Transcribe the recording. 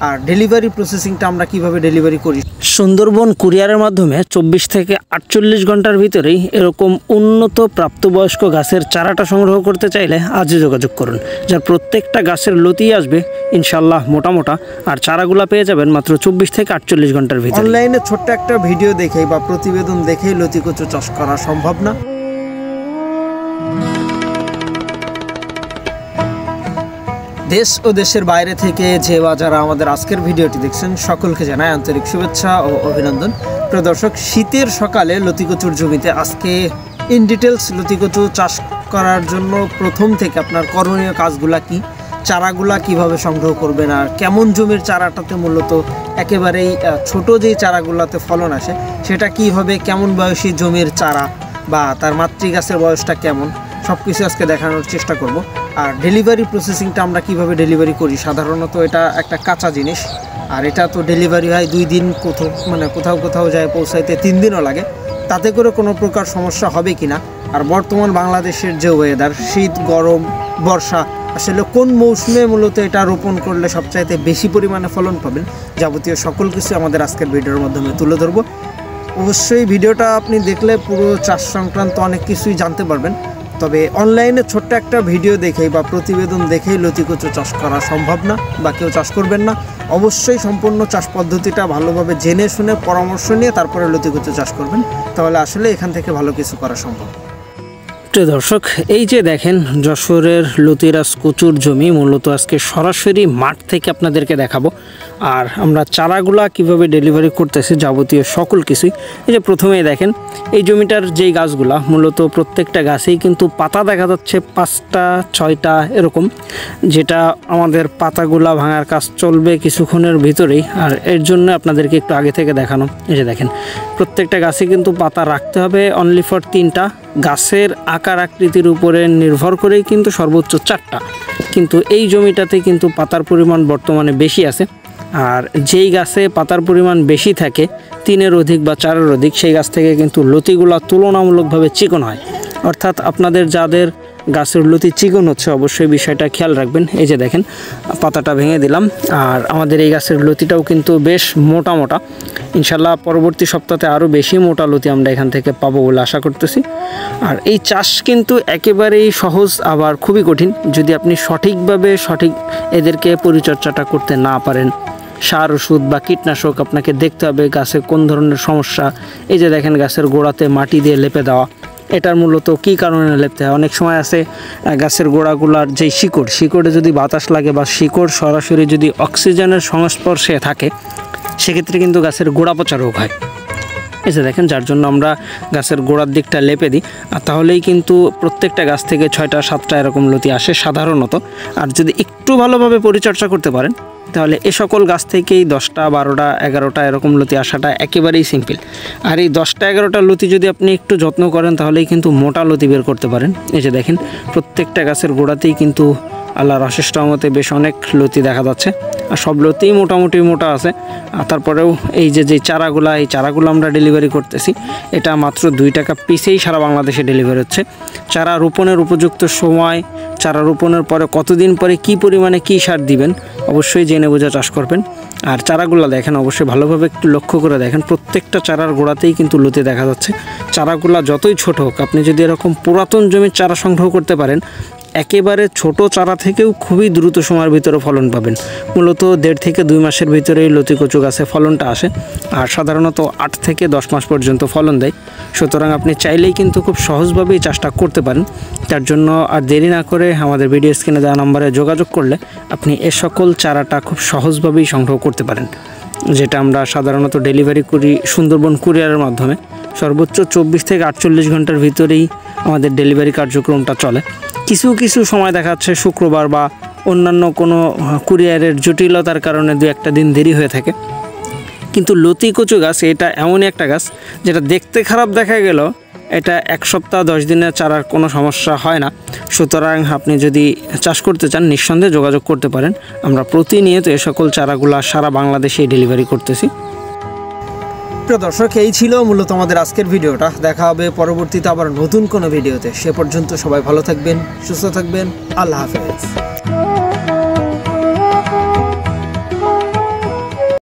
আর delivery প্রসেসিংটা আমরা কিভাবে ডেলিভারি করি। সুন্দরবন কুরিয়ারের মাধ্যমে 24 থেকে 48 ঘন্টার ভিতরেই এরকম উন্নত প্রাপ্তবয়স্ক গাছের চারাটা সংগ্রহ করতে চাইলে আজই যোগাযোগ করুন, যার প্রত্যেকটা গাছের লতি আসবে ইনশাল্লাহ মোটা, আর চারাগুলা পেয়ে যাবেন মাত্র 24 থেকে 48 ঘন্টার ভিতরে। অনলাইনে ছোট্ট একটা ভিডিও দেখেই বা প্রতিবেদন দেখেই লতি কচু চাষ করা সম্ভব না। দেশ ও দেশের বাইরে থেকে যে বা যারা আমাদের আজকের ভিডিওটি দেখছেন সকলকে জানাই আন্তরিক শুভেচ্ছা ও অভিনন্দন। প্রিয় দর্শক, শীতের সকালে লতিকচুর জমিতে আজকে ইন ডিটেলস লতিকচু চাষ করার জন্য প্রথম থেকে আপনার করণীয় কাজগুলা কি, চারাগুলা কিভাবে সংগ্রহ করবেন, আর কেমন জমির চারাটাতে মূলত একেবারেই ছোট যেই চারাগুলাতে ফলন আসে সেটা কী হবে, কেমন বয়সী জমির চারা বা তার মাতৃ গাছের বয়সটা কেমন, সব কিছু আজকে দেখানোর চেষ্টা করব। আর ডেলিভারি প্রসেসিংটা আমরা কিভাবে ডেলিভারি করি, সাধারণত এটা একটা কাঁচা জিনিস, আর এটা তো ডেলিভারি হয় 2 দিন, কোথাও যায় পৌঁছাইতে 3 দিনও লাগে। তাতে করে কোনো প্রকার সমস্যা হবে কি না, আর বর্তমান বাংলাদেশের যে ওয়েদার, শীত গরম বর্ষা, আসলে কোন মৌসুমে মূলত এটা রোপণ করলে সবচাইতে বেশি পরিমাণে ফলন পাবেন, যাবতীয় সকল কিছু আমাদের আজকের ভিডিওর মাধ্যমে তুলে ধরবো। অবশ্যই ভিডিওটা আপনি দেখলে পুরো চাষ সংক্রান্ত অনেক কিছুই জানতে পারবেন। তবে অনলাইনে ছোট্ট একটা ভিডিও দেখেই বা প্রতিবেদন দেখেই লতিকচু চাষ করা সম্ভব না, বা কেউ চাষ করবেন না। অবশ্যই সম্পূর্ণ চাষ পদ্ধতিটা ভালোভাবে জেনে শুনে পরামর্শ নিয়ে তারপরে লতিকচু চাষ করবেন, তাহলে আসলে এখান থেকে ভালো কিছু করা সম্ভব। প্রিয় দর্শক, এই যে দেখেন যশোরের লতিরাজ কচুর জমি, মূলত আজকে সরাসরি মাঠ থেকে আপনাদেরকে দেখাবো। আর আমরা চারাগুলা কিভাবে ডেলিভারি করতেছি যাবতীয় সকল কিছুই। এই যে প্রথমেই দেখেন এই জমিটার যেই গাছগুলা, মূলত প্রত্যেকটা গাছেই কিন্তু পাতা দেখা যাচ্ছে 5টা 6টা এরকম, যেটা আমাদের পাতাগুলা ভাঙার কাজ চলবে কিছুক্ষণের ভিতরেই। আর এর জন্য আপনাদেরকে একটু আগে থেকে দেখানো। এই যে দেখেন প্রত্যেকটা গাছে কিন্তু পাতা রাখতে হবে অনলি ফর 3টা, গাছের আকার আকৃতির উপরে নির্ভর করেই কিন্তু সর্বোচ্চ 4টা, কিন্তু এই জমিটাতে কিন্তু পাতার পরিমাণ বর্তমানে বেশি আছে। আর যেই গাছে পাতার পরিমাণ বেশি থাকে 3-এর অধিক বা 4-এর অধিক, সেই গাছ থেকে কিন্তু লতিগুলা তুলনামূলকভাবে চিকন হয়। অর্থাৎ আপনাদের যাদের গাছের লতি চিকন হচ্ছে অবশ্যই বিষয়টা খেয়াল রাখবেন। এই যে দেখেন পাতাটা ভেঙে দিলাম, আর আমাদের এই গাছের লতিটাও কিন্তু বেশ মোটা। ইনশাল্লাহ পরবর্তী সপ্তাহে আরও বেশি মোটা লতি আমরা এখান থেকে পাবো বলে আশা করতেছি। আর এই চাষ কিন্তু একেবারেই সহজ, আবার খুবই কঠিন যদি আপনি সঠিকভাবে এদেরকে পরিচর্যাটা করতে না পারেন। সার ওষুধ বা কীটনাশক আপনাকে দেখতে হবে গাছে কোন ধরনের সমস্যা। এই যে দেখেন গাছের গোড়াতে মাটি দিয়ে লেপে দেওয়া, এটার মূলত কী কারণে লেপতে হয়। অনেক সময় আছে গাছের গোড়াগুলার যেই শিকড়ে যদি বাতাস লাগে বা শিকড় সরাসরি যদি অক্সিজেনের সংস্পর্শে থাকে, সেক্ষেত্রে কিন্তু গাছের গোড়া পচা রোগ হয়। এই যে দেখেন, যার জন্য আমরা গাছের গোড়ার দিকটা লেপে দিই, আর তাহলেই কিন্তু প্রত্যেকটা গাছ থেকে 6টা 7টা এরকম লতি আসে সাধারণত। আর যদি একটু ভালোভাবে পরিচর্যা করতে পারেন তাহলে এ সকল গাছ থেকেই 10টা 12টা 11টা এরকম লতি আসাটা একেবারেই সিম্পল। আর এই 10টা 11টা লতি যদি আপনি একটু যত্ন করেন তাহলেই কিন্তু মোটা লতি বের করতে পারেন। এই যে দেখেন প্রত্যেকটা গাছের গোড়াতেই কিন্তু আল্লাহর অশেষ রহমতে বেশ অনেক লতি দেখা যাচ্ছে, আর সব লতিই মোটামুটি মোটা আছে। আর তারপরেও এই যে চারাগুলো আমরা ডেলিভারি করতেছি, এটা মাত্র 2 টাকা পিসেই সারা বাংলাদেশে ডেলিভারি হচ্ছে। চারা রোপণের উপযুক্ত সময়, চারা রোপণের পরে কতদিন পরে কী পরিমাণে কী সার দিবেন অবশ্যই জেনে বুঝে চাষ করবেন। আর চারাগুলো দেখেন অবশ্যই ভালোভাবে একটু লক্ষ্য করে দেখেন, প্রত্যেকটা চারার গোড়াতেই কিন্তু লতি দেখা যাচ্ছে। চারাগুলো যতই ছোট হোক, আপনি যদি এরকম পুরাতন জমির চারা সংগ্রহ করতে পারেন, একেবারে ছোট চারা থেকেও খুবই দ্রুত সময়ের ভিতরে ফলন পাবেন। মূলত 1.5 থেকে 2 মাসের ভিতরেই লতিকচু গাছে ফলনটা আসে, আর সাধারণত 8 থেকে 10 মাস পর্যন্ত ফলন দেয়। সুতরাং আপনি চাইলেই কিন্তু খুব সহজভাবেই চাষটা করতে পারেন। তার জন্য আর দেরি না করে আমাদের ভিডিও স্ক্রিনে দেওয়া নম্বরে যোগাযোগ করলে আপনি এ সকল চারাটা খুব সহজভাবেই সংগ্রহ করতে পারেন, যেটা আমরা সাধারণত ডেলিভারি করি সুন্দরবন কুরিয়ারের মাধ্যমে। সর্বোচ্চ 24 থেকে 48 ঘন্টার ভিতরেই আমাদের ডেলিভারি কার্যক্রমটা চলে। কিছু সময় দেখা যাচ্ছে শুক্রবার বা অন্যান্য কোনো কুরিয়ারের জটিলতার কারণে 2-1 দিন দেরি হয়ে থাকে। কিন্তু লতিকচু গাছ এটা এমনই একটা গাছ যেটা দেখতে খারাপ দেখা গেল, এটা 1 সপ্তাহ 10 দিনের চারার কোনো সমস্যা হয় না। সুতরাং আপনি যদি চাষ করতে চান নিঃসন্দেহে যোগাযোগ করতে পারেন। আমরা প্রতিনিয়ত এ সকল চারাগুলো সারা বাংলাদেশে ডেলিভারি করতেছি। প্রিয় দর্শক, এই ছিল মূলত আমাদের আজকের ভিডিওটা। দেখা হবে পরবর্তীতে আবার নতুন কোনো ভিডিওতে। সে পর্যন্ত সবাই ভালো থাকবেন, সুস্থ থাকবেন। আল্লাহ হাফেজ।